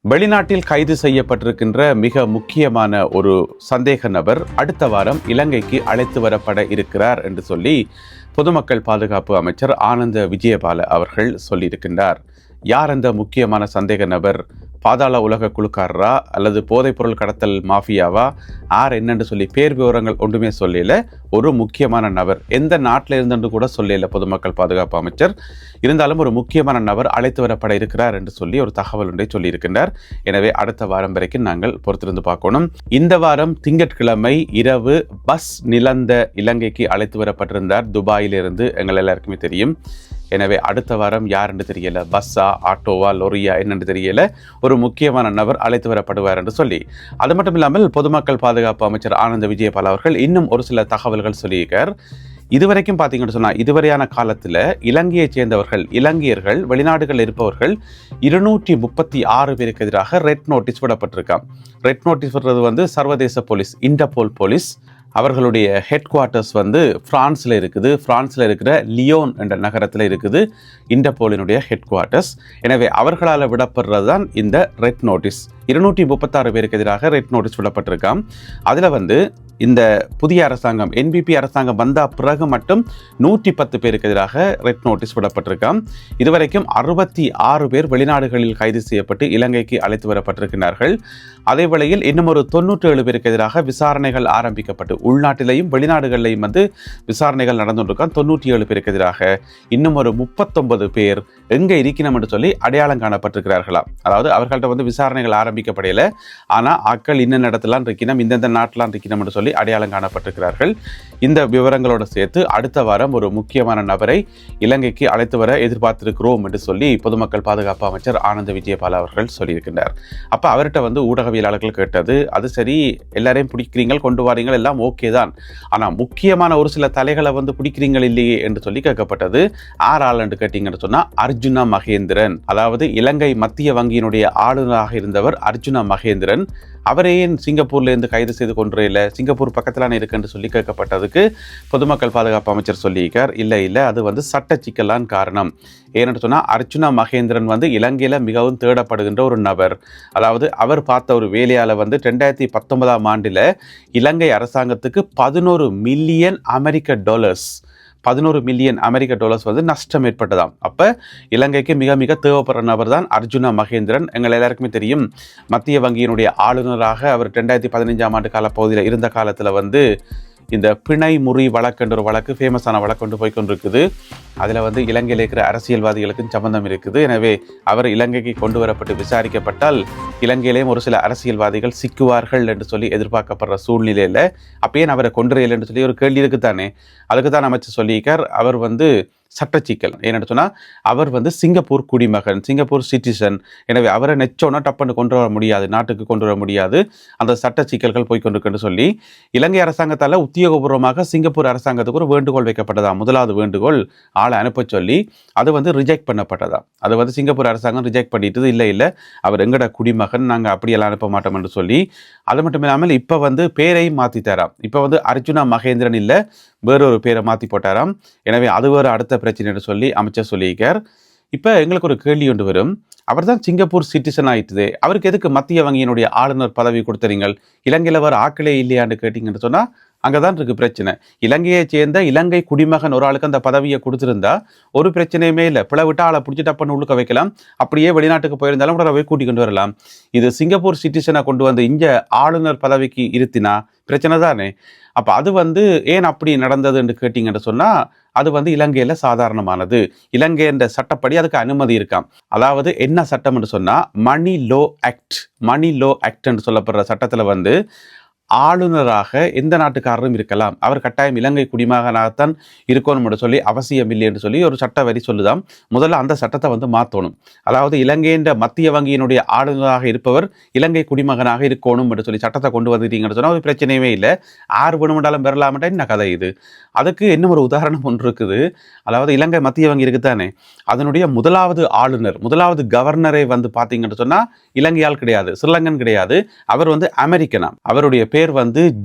வெளிநாட்டில் கைது செய்யப்பட்டிருக்கின்ற மிக முக்கியமான ஒரு சந்தேக நபர் அடுத்த வாரம் இலங்கைக்கு அழைத்து வரப்பட இருக்கிறார் என்று சொல்லி பொதுமக்கள் பாதுகாப்பு அமைச்சர் ஆனந்த விஜயபால அவர்கள் சொல்லியிருக்கின்றார். யார் அந்த முக்கியமான சந்தேக நபர்? பாதாள உலக குழுக்காரரா அல்லது போதைப்பொருள் கடத்தல் மாஃபியாவா? யார் என்னென்று சொல்லி பேர் விவரங்கள் ஒன்றுமே சொல்லல. ஒரு முக்கியமான நபர் எந்த நாட்டில் இருந்தென்று கூட சொல்லல பொதுமக்கள் பாதுகாப்பு அமைச்சர். இருந்தாலும் ஒரு முக்கியமான நபர் அழைத்து வரப்பட இருக்கிறார் என்று சொல்லி ஒரு தகவல் ஒன்றை சொல்லியிருக்கின்றார். எனவே அடுத்த வாரம் வரைக்கும் நாங்கள் பொறுத்திருந்து பார்க்கணும். இந்த வாரம் திங்கட்கிழமை இரவு பஸ் நிலந்த இலங்கைக்கு அழைத்து வரப்பட்டிருந்தார் துபாயிலிருந்து. எங்கள் எல்லாருக்குமே தெரியும். எனவே அடுத்த வாரம் யார் என்று தெரியல, பஸ்ஸா ஆட்டோவா லொரியா என்னென்று தெரியல, ஒரு முக்கியமான நபர் அழைத்து வரப்படுவார் என்று சொல்லி, அது மட்டும் இல்லாமல் பொதுமக்கள் பாதுகாப்பு அமைச்சர் ஆனந்த விஜயபால அவர்கள் இன்னும் ஒரு சில தகவல்கள் சொல்லியிருக்கார். இதுவரைக்கும் பார்த்தீங்கன்னு சொன்னால் இதுவரையான காலத்தில் இலங்கையைச் சேர்ந்தவர்கள் இலங்கையர்கள் வெளிநாடுகளில் இருப்பவர்கள் 236 பேருக்கு எதிராக ரெட் நோட்டீஸ் விடப்பட்டிருக்கான். ரெட் நோட்டீஸ் விடுறது சர்வதேச போலீஸ் இன்டர்போல் போலீஸ் அவர்களுடைய ஹெட் குவார்ட்டர்ஸ் பிரான்ஸில் இருக்குது. பிரான்ஸில் இருக்கிற லியோன் என்ற நகரத்தில் இருக்குது இன்டர்போலினுடைய ஹெட் குவார்ட்டர்ஸ். எனவே அவர்களால் விடப்படுறது தான் இந்த ரெட் நோட்டீஸ். 236 பேருக்கு எதிராக ரெட் நோட்டீஸ் விடப்பட்டிருக்கான். அதில் இந்த புதிய அரசாங்கம் என்பிபி அரசாங்கம் வந்த பிறகு மட்டும் 110 பேருக்கு எதிராக ரெட் நோட்டீஸ் விடப்பட்டிருக்கான். இதுவரைக்கும் 66 பேர் வெளிநாடுகளில் கைது செய்யப்பட்டு இலங்கைக்கு அழைத்து வரப்பட்டிருக்கிறார்கள். அதே வேளையில் இன்னும் ஒரு 97 பேருக்கு எதிராக விசாரணைகள் ஆரம்பிக்கப்பட்டு உள்நாட்டிலையும் வெளிநாடுகளிலையும் விசாரணைகள் நடந்துருக்கான். 97 பேருக்கு எதிராக இன்னும் ஒரு 39 பேர் எங்கே இருக்கணும் என்று சொல்லி அடையாளம் காணப்பட்டிருக்கிறார்களா. அதாவது அவர்கள்ட்ட விசாரணைகள் ஆரம்பிக்கப்படையில, ஆனால் ஆக்கள் இன்ன இடத்துலாம் இருக்கணும், இந்தந்த நாட்டெலாம் இருக்கணும் என்று சொல்லி அடையாளம் காணப்பட்டிருக்கிறார்கள். இந்த விவரங்களோடு சேர்த்து அடுத்த வாரம் ஒரு முக்கியமான நபரை இலங்கைக்கு அழைத்து வர எதிர்பார்த்திருக்கிறோம் என்று சொல்லி பொதுமக்கள் பாதுகாப்பு அமைச்சர் ஆனந்த விஜயபால அவர்கள் சொல்லியிருக்கின்றார். அப்போ அவர்கிட்ட ஊடகவியலாளர்கள் கேட்டது, அது சரி எல்லாரையும் பிடிக்கிறீங்க கொண்டு வாரீங்கள் எல்லாம் ஓகே தான், ஆனால் முக்கியமான ஒரு சில தலைகளை பிடிக்கிறீங்கள் இல்லையே என்று சொல்லி கேட்கப்பட்டது. ஆள் என்று கேட்டீங்கன்னு சொன்னால் அர்ஜுனா மகேந்திரன், அதாவது இலங்கை மத்திய வங்கியினுடைய ஆளுநராக இருந்தவர் அர்ஜுனா மகேந்திரன். அவரையே சிங்கப்பூர்லேருந்து கைது செய்து கொண்டு இல்லை, சிங்கப்பூர் பக்கத்திலான இருக்குன்னு சொல்லி கேட்கப்பட்டதுக்கு பொதுமக்கள் பாதுகாப்பு அமைச்சர் சொல்லியிருக்கார், இல்லை அது சட்ட சிக்கலான் காரணம். ஏன்னு சொன்னால் அர்ஜுனா மகேந்திரன் இலங்கையில் மிகவும் தேடப்படுகின்ற ஒரு நபர். அதாவது அவர் பார்த்த ஒரு வேலையால் 2019ஆம் ஆண்டில் இலங்கை அரசாங்கத்துக்கு 11 மில்லியன் அமெரிக்க டாலர்ஸ் நஷ்டம் ஏற்பட்டதாம். அப்போ இலங்கைக்கு மிக மிக தேவைப்படுற நபர் தான் அர்ஜுனா மகேந்திரன். எங்கள் எல்லாருக்குமே தெரியும், மத்திய வங்கியினுடைய ஆளுநராக அவர் 2015ஆம் ஆண்டு காலப்பகுதியில் இருந்த காலத்தில் இந்த பிணை முறி வழக்குன்ற ஒரு வழக்கு ஃபேமஸான வழக்கு கொண்டு போய் கொண்டிருக்குது. அதில் இலங்கையில் இருக்கிற அரசியல்வாதிகளுக்கும் சம்பந்தம் இருக்குது. எனவே அவர் இலங்கைக்கு கொண்டு வரப்பட்டு விசாரிக்கப்பட்டால் இலங்கையிலேயும் ஒரு சில அரசியல்வாதிகள் சிக்குவார்கள் என்று சொல்லி எதிர்பார்க்கப்படுற சூழ்நிலையில் அப்பயே அவரை கொண்டுறையில் என்று சொல்லி ஒரு கேள்வி இருக்குத்தானே. அதுக்கு தான் அமைச்சர் சொல்லியிருக்கார், அவர் சட்டச்சிக்கல். ஏன்னு சொன்னால் அவர் சிங்கப்பூர் குடிமகன், சிங்கப்பூர் சிட்டிசன். எனவே அவரை நெச்சோன்னா டப்புன்னு கொண்டு வர முடியாது, நாட்டுக்கு கொண்டு வர முடியாது. அந்த சட்ட சிக்கல்கள் போய்கொண்டிருக்குன்னு சொல்லி இலங்கை அரசாங்கத்தால் உத்தியோகபூர்வமாக சிங்கப்பூர் அரசாங்கத்துக்கு ஒரு வேண்டுகோள் வைக்கப்பட்டதா. முதலாவது வேண்டுகோள் ஆளை அனுப்ப சொல்லி அது ரிஜெக்ட் பண்ணப்பட்டதா. அது சிங்கப்பூர் அரசாங்கம் ரிஜெக்ட் பண்ணிட்டு இல்லை அவர் எங்கட குடிமகன், நாங்கள் அப்படியெல்லாம் அனுப்ப மாட்டோம் என்று சொல்லி, அது மட்டும் இல்லாமல் இப்போ பேரையும் மாற்றி தராம். இப்போ அர்ஜுனா மகேந்திரன் இல்லை, வேறொரு பேரை மாற்றி போட்டாராம். எனவே அது வேறு அடுத்த பிரச்சனைன்னு சொல்லி அமைச்சர் சொல்லியிருக்கார். இப்போ எங்களுக்கு ஒரு கேள்வி ஒன்று வரும், அவர் தான் சிங்கப்பூர் சிட்டிசன் ஆயிட்டுது, அவருக்கு எதுக்கு மத்திய வங்கியினுடைய ஆளுநர் பதவி கொடுத்துறீங்கள்? இலங்கையில் வர ஆக்களே இல்லையான்னு கேட்டிங்கன்னு சொன்னால் அங்கே தான் இருக்குது பிரச்சனை. இலங்கையை சேர்ந்த இலங்கை குடிமகன் ஒரு ஆளுக்கு அந்த பதவியை கொடுத்துருந்தா ஒரு பிரச்சனையுமே இல்லை. பிளவிட்டா ஆளை பிடிச்சி டப்புன்னு உள்ளுக்க வைக்கலாம், அப்படியே வெளிநாட்டுக்கு போயிருந்தாலும் போய் கூட்டி கொண்டு வரலாம். இது சிங்கப்பூர் சிட்டிசனை கொண்டு இங்கே ஆளுநர் பதவிக்கு இருத்தினா பிரச்சனை தானே. அப்போ அது ஏன் அப்படி நடந்தது என்று கேட்டிங்கன்னு சொன்னால் அது இலங்கையில் சாதாரணமானது. இலங்கை என்ற சட்டப்படி அதுக்கு அனுமதி இருக்காம். அதாவது என்ன சட்டம் என்று சொன்னால் மணி லோ ஆக்ட் என்று சொல்லப்படுற சட்டத்தில் ஆளுநராக எந்த நாட்டுக்காரரும் இருக்கலாம், அவர் கட்டாயம் இலங்கை குடிமகனாகத்தான் இருக்கணும் என்று சொல்லி அவசியம் இல்லை என்று சொல்லி ஒரு சட்ட வரி சொல்லுதாம். முதல்ல அந்த சட்டத்தை மாற்றணும். அதாவது இலங்கையின் மத்திய வங்கியினுடைய ஆளுநராக இருப்பவர் இலங்கை குடிமகனாக இருக்கணும் என்று சொல்லி சட்டத்தை கொண்டு வந்துட்டீங்கன்னு சொன்னால் ஒரு பிரச்சனையுமே இல்லை, யார் வேணுமென்றாலும் பெறலாமட்டா என்ன கதை இது. அதுக்கு இன்னும் ஒரு உதாரணம் ஒன்று இருக்குது. அதாவது இலங்கை மத்திய வங்கி இருக்குதானே, அதனுடைய முதலாவது ஆளுநர் முதலாவது கவர்னரை பார்த்தீங்கன்னு சொன்னால் இலங்கையால் கிடையாது, ஸ்ரீலங்கன் கிடையாது, அவர் அமெரிக்கனா. அவருடைய பேர்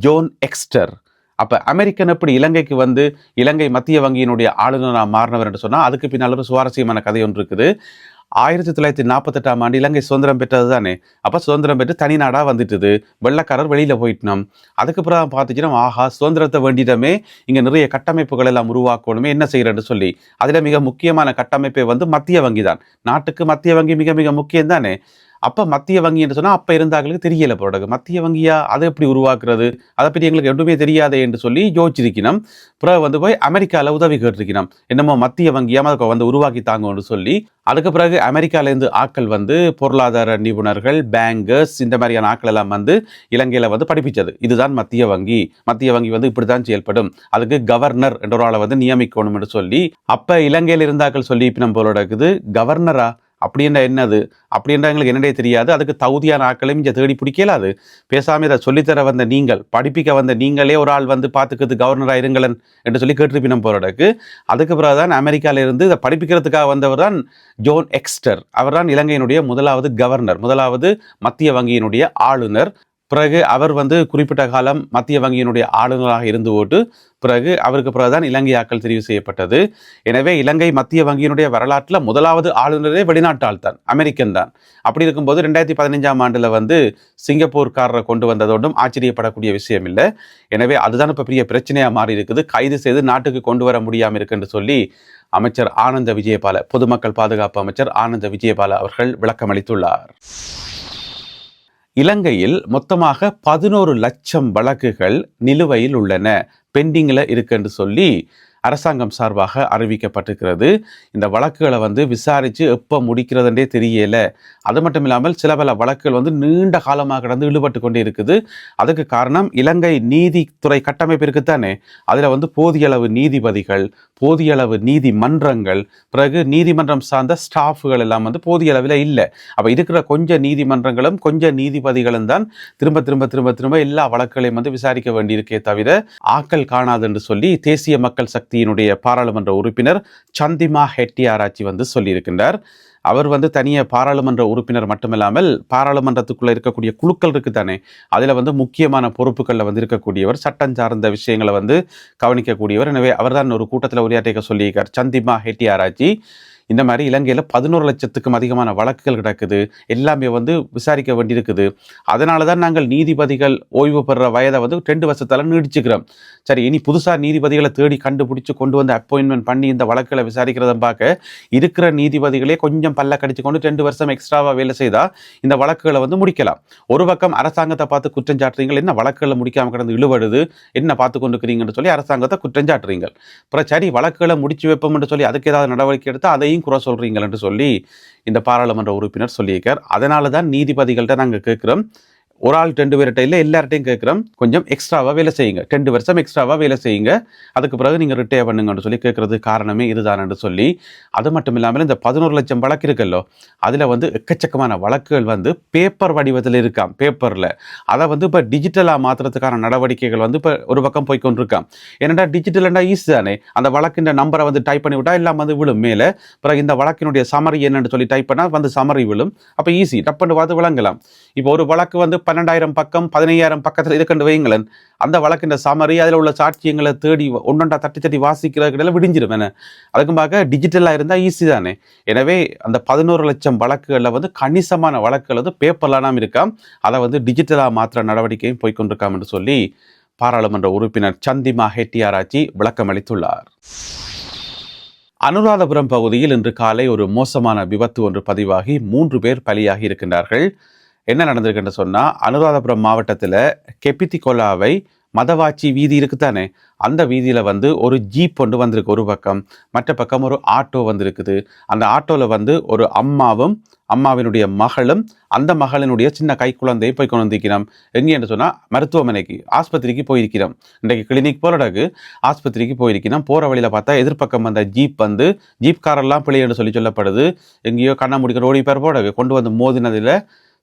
ஜோன் எக்ஸ்டர். அப்போ அமெரிக்கன் எப்படி இலங்கைக்கு இலங்கை மத்திய வங்கியினுடைய ஆளுநராக மாறினவர் என்று சொன்னால் அதுக்கு பின்னால் ஒரு சுவாரஸ்யமான கதை ஒன்று இருக்குது. 1948 ஆண்டு இலங்கை சுதந்திரம் பெற்றது தானே. அப்போ சுதந்திரம் பெற்று தனி நாடாக வந்துட்டுது. வெள்ளக்காரர் வெளியில் போயிட்டோம். அதுக்கு பிறகு பார்த்துச்சுன்னா ஆஹா சுதந்திரத்தை வேண்டிடமே இங்கே நிறைய கட்டமைப்புகள் எல்லாம் உருவாக்கணுமே என்ன செய்கிறேன்னு சொல்லி அதில் மிக முக்கியமான கட்டமைப்பை வந்து மத்திய வங்கி தான். நாட்டுக்கு மத்திய வங்கி மிக மிக முக்கியம் தானே. அப்போ மத்திய வங்கி என்று சொன்னால் அப்போ இருந்தாங்களுக்கு தெரியல போடுறது மத்திய வங்கியா அதை எப்படி உருவாக்குறது அதை பற்றி எங்களுக்கு எதுவுமே தெரியாதே என்று சொல்லி யோசிச்சிருக்கணும். பிறகு வந்து போய் அமெரிக்காவில் உதவி கேட்டிருக்கணும். என்னமோ மத்திய வங்கியாக அதை வந்து உருவாக்கி தாங்கன்னு சொல்லி அதுக்கு பிறகு அமெரிக்காவிலேருந்து ஆட்கள் வந்து பொருளாதார நிபுணர்கள் பேங்கர்ஸ் இந்த மாதிரியான ஆட்கள் எல்லாம் வந்து இலங்கையில் வந்து படிப்பிச்சது. இதுதான் மத்திய வங்கி. மத்திய வங்கி வந்து இப்படி தான் செயல்படும். அதுக்கு கவர்னர் என்ற ஒரு ஆளை வந்து நியமிக்கணும் என்று சொல்லி அப்போ இலங்கையில் இருந்தாக்கள் சொல்லி இப்போ நம்ம போல இருக்குது கவர்னரா அப்படின்ற என்னது அப்படின்ற எங்களுக்கு என்னடே தெரியாது. அதுக்கு தகுதியான ஆட்களையும் இங்கே தேடி பிடிக்கலாது. பேசாமல் இதை சொல்லித்தர வந்த நீங்கள் படிப்பிக்க வந்த நீங்களே ஒரு ஆள் வந்து பார்த்துக்கிறது கவர்னராக இருங்களன் என்று சொல்லி கேட்டிருப்பினம் போறதுக்கு. அதுக்கு பிறகு தான் அமெரிக்காவிலிருந்து இதை படிப்பிக்கிறதுக்காக வந்தவர் தான் ஜோன் எக்ஸ்டர். அவர் தான் இலங்கையினுடைய முதலாவது கவர்னர், முதலாவது மத்திய வங்கியினுடைய ஆளுநர். பிறகு அவர் வந்து குறிப்பிட்ட காலம் மத்திய வங்கியினுடைய ஆளுநராக இருந்து போட்டு பிறகு அவருக்கு பிறகுதான் இலங்கை ஆட்கள் தெரிவு செய்யப்பட்டது. எனவே இலங்கை மத்திய வங்கியினுடைய வரலாற்றில் முதலாவது ஆளுநரே வெளிநாட்டு ஆள் தான், அமெரிக்கன் தான். அப்படி இருக்கும்போது 2015 ஆண்டில் வந்து சிங்கப்பூர்காரரை கொண்டு வந்ததோடும் ஆச்சரியப்படக்கூடிய விஷயம் இல்லை. எனவே அதுதான் இப்போ பெரிய பிரச்சனையாக மாறி இருக்குது. கைது செய்து நாட்டுக்கு கொண்டு வர முடியாமல் இருக்குன்னு சொல்லி அமைச்சர் ஆனந்த விஜயபால, பொதுமக்கள் பாதுகாப்பு அமைச்சர் ஆனந்த விஜயபால அவர்கள் விளக்கம் அளித்துள்ளார். இலங்கையில் மொத்தமாக 11 லட்சம் வழக்குகள் நிலுவையில் உள்ளன, பெண்டிங்கில் இருக்குன்னு சொல்லி அரசாங்கம் சார்பாக அறிவிக்கப்பட்டிருக்கிறது. இந்த வழக்குகளை வந்து விசாரித்து எப்போ முடிக்கிறதுன்றே தெரியல. அது மட்டும் இல்லாமல் சில பல வழக்குகள் வந்து நீண்ட காலமாக கடந்து இழுபட்டு கொண்டே இருக்குது. அதுக்கு காரணம் இலங்கை நீதித்துறை கட்டமைப்பு இருக்குத்தானே. அதில் வந்து போதிய அளவு நீதிபதிகள், போதிய அளவு நீதிமன்றங்கள், பிறகு நீதிமன்றம் சார்ந்த ஸ்டாஃபுகள் எல்லாம் வந்து போதிய அளவில் இல்லை. அப்போ இருக்கிற கொஞ்சம் நீதிமன்றங்களும் கொஞ்சம் நீதிபதிகளும் தான் திரும்ப திரும்ப திரும்ப திரும்ப எல்லா வழக்குகளையும் வந்து விசாரிக்க வேண்டியிருக்கே தவிர ஆக்கள் காணாது என்று சொல்லி தேசிய மக்கள் சக்தி பாராளுமன்ற உறுப்பினர் சந்திமா ஹெட்டியாராச்சி வந்து சொல்லியிருக்கின்றார். அவர் வந்து தனிய பாராளுமன்ற உறுப்பினர் மட்டுமில்லாமல் பாராளுமன்றத்துக்குள்ள இருக்கக்கூடிய குழுக்கள் இருக்குதானே, அதில் வந்து முக்கியமான பொறுப்புகளில் வந்து இருக்கக்கூடியவர், சட்டம் சார்ந்த விஷயங்களை வந்து கவனிக்கக்கூடியவர். எனவே அவர் தான் ஒரு கூட்டத்தில் உரையாற்ற சொல்லியிருக்கார் சந்திமா ஹெட்டியாராச்சி. இந்த மாதிரி இலங்கையில் 11 லட்சத்துக்கும் அதிகமான வழக்குகள் கிடக்குது, எல்லாமே வந்து விசாரிக்க வேண்டியிருக்குது. அதனால தான் நாங்கள் நீதிபதிகள் ஓய்வு பெறுற வயதை வந்து 2 வருஷத்தால் நீடிச்சுக்கிறோம். சரி, இனி புதுசாக நீதிபதிகளை தேடி கண்டுபிடிச்சு கொண்டு வந்து அப்பாயின்மெண்ட் பண்ணி இந்த வழக்குகளை விசாரிக்கிறத பார்க்க இருக்கிற நீதிபதிகளே கொஞ்சம் பல்ல கடிச்சு கொண்டு 2 வருஷம் எக்ஸ்ட்ராவாக வேலை செய்தால் இந்த வழக்குகளை வந்து முடிக்கலாம். ஒரு பக்கம் அரசாங்கத்தை பார்த்து குற்றம் சாட்டுறீங்க, என்ன வழக்குகளை முடிக்காமல் கிடந்து இழுபடுது, என்ன பார்த்து கொண்டு இருக்கிறீங்கன்னு சொல்லி அரசாங்கத்தை குற்றம் சாட்டுறீங்க. அப்புறம் சரி வழக்குகளை முடிச்சு வைப்போம்னு சொல்லி அதுக்கு ஏதாவது நடவடிக்கை எடுத்து அதையும் குறை சொல்றீங்கள் என்று சொல்லி இந்த பாராளுமன்ற உறுப்பினர் சொல்லியிருக்கார். அதனால தான் நீதிபதிகள்கிட்ட நாங்கள் கேட்கிறோம், ஒரு ஆள் 2 பேர்கிட்ட இல்லை எல்லார்ட்டையும் கேட்குறோம், கொஞ்சம் எக்ஸ்ட்ராவாக வேலை செய்யுங்க, 2 வருஷம் எக்ஸ்ட்ராவாக வேலை செய்யுங்க, அதுக்கு பிறகு நீங்கள் ரிட்டையர் பண்ணுங்கன்னு சொல்லி கேட்கறது காரணமே இதுதான் என்று சொல்லி. அது மட்டும் இல்லாமல் இந்த 11 லட்சம் வழக்கு இருக்குல்லோ, அதில் வந்து எக்கச்சக்கமான வழக்குகள் வந்து பேப்பர் வடிவத்தில் இருக்காம், பேப்பரில். அதை வந்து இப்போ டிஜிட்டலாக மாற்றுறதுக்கான நடவடிக்கைகள் வந்து இப்போ ஒரு பக்கம் போய்கொண்டிருக்கான். ஏன்னா டிஜிட்டல்னா ஈஸி தானே, அந்த வழக்கின் நம்பரை வந்து டைப் பண்ணி விட்டால் எல்லாம் வந்து விழும் மேலே. பிறகு இந்த வழக்கினுடைய சமரி என்னன்னு சொல்லி டைப் பண்ணால் வந்து சமரி விழும். அப்போ ஈஸி டப்புன்னு பார்த்து விளங்கலாம். இப்போ ஒரு வழக்கு வந்து 12,000 பக்கம் 15,000 பக்கத்தில் இருக்குன்னு வைங்களேன், அந்த வழக்கின் சமரி அதில் உள்ள சாட்சியங்களை தேடி ஒன்றொன்றா தட்டி தட்டி வாசிக்கிறதுல விடிஞ்சிடும். என்ன அதுக்கும் பார்க்க டிஜிட்டலாக இருந்தால் ஈஸி தானே. எனவே அந்த 11 லட்சம் வழக்குகளில் வந்து கணிசமான வழக்குகள் வந்து பேப்பர்லாம் இருக்காம், அதை வந்து டிஜிட்டலாக மாற்ற நடவடிக்கையும் போய்கொண்டிருக்காம் என்று சொல்லி பாராளுமன்ற உறுப்பினர் சந்திமா ஹெட்டியாராச்சி விளக்கம் அளித்துள்ளார். அனுராதபுரம் பகுதியில் இன்று காலை ஒரு மோசமான விபத்து ஒன்று பதிவாகி 3 பேர் பலியாகி இருக்கின்றார்கள். என்ன நடந்திருக்குன்னு சொன்னால், அனுராதபுரம் மாவட்டத்தில் கெப்பித்திகொல்லாவை மதவாச்சி வீதி இருக்குதானே, அந்த வீதியில் வந்து ஒரு ஜீப் ஒன்று வந்திருக்கு ஒரு பக்கம், மற்ற பக்கம் ஒரு ஆட்டோ வந்திருக்குது. அந்த ஆட்டோவில் வந்து ஒரு அம்மாவும் அம்மாவினுடைய மகளும் அந்த மகளினுடைய சின்ன கைக்குழந்தையை போய் கொண்டு வந்திருக்கிறோம். எங்கே என்று சொன்னால் மருத்துவமனைக்கு ஆஸ்பத்திரிக்கு போயிருக்கிறோம். இன்றைக்கு கிளினிக் போலடகு ஆஸ்பத்திரிக்கு போயிருக்கிறோம். போகிற வழியில் பார்த்தா எதிர்பக்கம் அந்த ஜீப் வந்து ஜீப்காரெல்லாம் பிள்ளை என்று சொல்லப்படுது. எங்கேயோ கண்ணா முடிக்கிற ஓடி பேர் போடகு கொண்டு வந்து மோதினதில்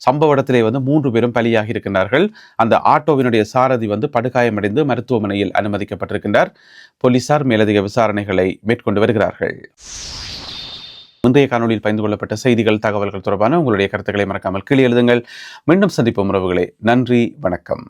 சம்பவ இடத்திலே வந்து 3 பேரும் பலியாகி இருக்கின்றார்கள். அந்த ஆட்டோவினுடைய சாரதி வந்து படுகாயமடைந்து மருத்துவமனையில் அனுமதிக்கப்பட்டிருக்கின்றார். போலீசார் மேலதிக விசாரணைகளை மேற்கொண்டு வருகிறார்கள். இன்றைய காணொலியில் பகிர்ந்து கொள்ளப்பட்ட செய்திகள், தகவல்கள் தொடர்பான உங்களுடைய கருத்துக்களை மறக்காமல் கீழே எழுதுங்கள். மீண்டும் சந்திப்போம் உறவுகளே. நன்றி, வணக்கம்.